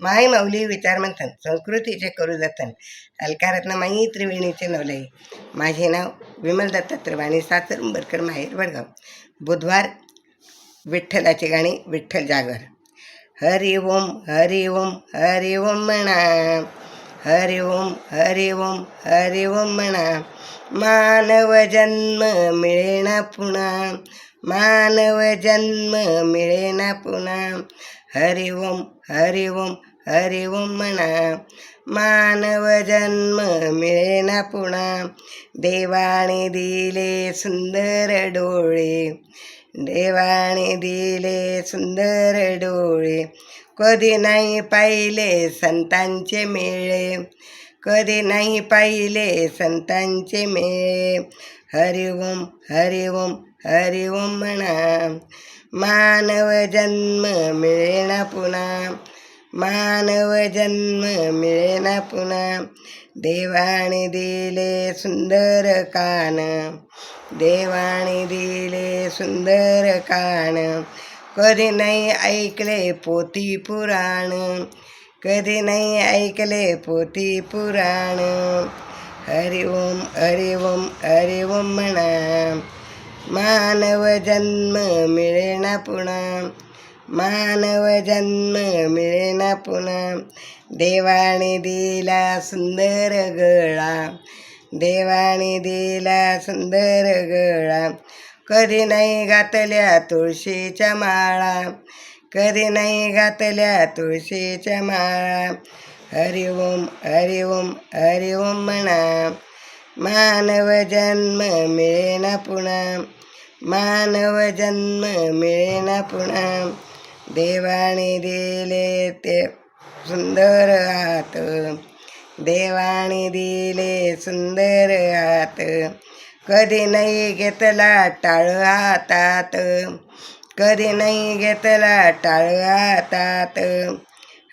माय माऊली विचारमंथन संस्कृतीचे करू जतन अलकारत्न माई त्रिवेणीचे नवलई. माझे नाव विमल दत्तात्रय वाणी सासर उंबरकर माहेर वडगाव. बुधवार विठ्ठलाची गाणी विठ्ठल जागर. हरि ओम हरि ओम हरि ओम म्हणा, हरि ओम हरि ओम हरि ओम म्हणा. मानव जन्म मिळेना पुन्हा, मानव जन्म मिळेना पुन्हा. हरि ओम हरि ओम हरि ओम म्हणा. मानव जन्म मिळेना पुन्हा. देवाने दिले सुंदर डोळे, देवाने दिले सुंदर डोळे. कधी नाही पाहिले संतांचे मेळे, कधी नाही पाहिले संतांचे मेळे. हरि ओम हरि ओम हरि ओम म्हणा. मानव जन्म मिळेना पुन्हा, मानव जन्म मिळेना पुन्हा. देवाने दिले सुंदर कान, देवाने दिले सुंदर कान. कधी नाही ऐकले पोथी पुराण, कधी नाही ऐकले पोथी पुराण. हरि ओम हरि ओम हरि ओम म्हणा. मानव जन्म मिळेना पुन्हा, मानव जन्म मिळेना पुन्हा. देवाने दिला सुंदर गळा, देवाने दिला सुंदर गळा. कधी नाही घातल्या तुळशीच्या माळा, कधी नाही घातल्या तुळशीच्या माळा. हरि ओम हरि ओम हरि ओम म्हणा. मानव जन्म मिळेना पुन्हा, मानव जन्म मिळेना पुन्हा. देवाने दिले ते सुंदर हात, देवाने दिले सुंदर हात. कधी नाही घेतला टाळ हातात, कधी नाही घेतला टाळ हातात.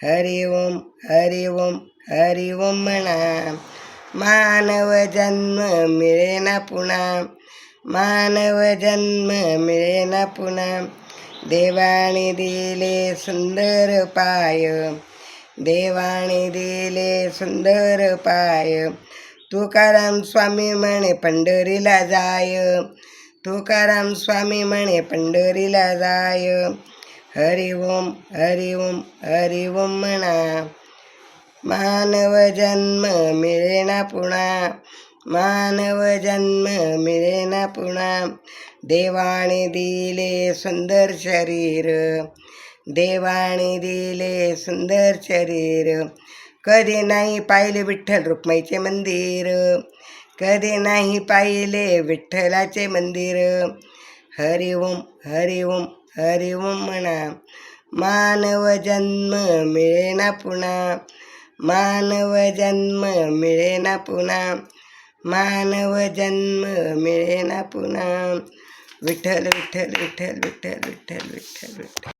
हरि ओम हरि ओम हरि ओम म्हणा. मानव जन्म मिळेना पुन्हा, मानव जन्म मिळेना पुन्हा. देवाने दिले सुंदर पाय, देवाने दिले सुंदर पाय. तुकाराम स्वामी म्हणे पंढरीला जाय, तुकाराम स्वामी म्हणे पंढरीला जाय. हरि ओम हरि ओम हरि ओम म्हणा. मानव जन्म मिळेना पुन्हा, मानव जन्म मिळेना पुन्हा. देवाने दिले सुंदर शरीर, देवाने दिले सुंदर शरीर. कधी नाही पाहिले विठ्ठल रुक्माईचे मंदिर, कधी नाही पाहिले विठ्ठलाचे मंदिर. हरि ओम हरि ओम हरि ओम म्हणा. मानव जन्म मिळेना पुन्हा, मानव जन्म मिळेना पुन्हा. मानव जन्म मिळेना पुन्हा. विठ्ठल विठ्ठल विठ्ठल विठ्ठल विठ्ठल विठ्ठल विठ्ठल.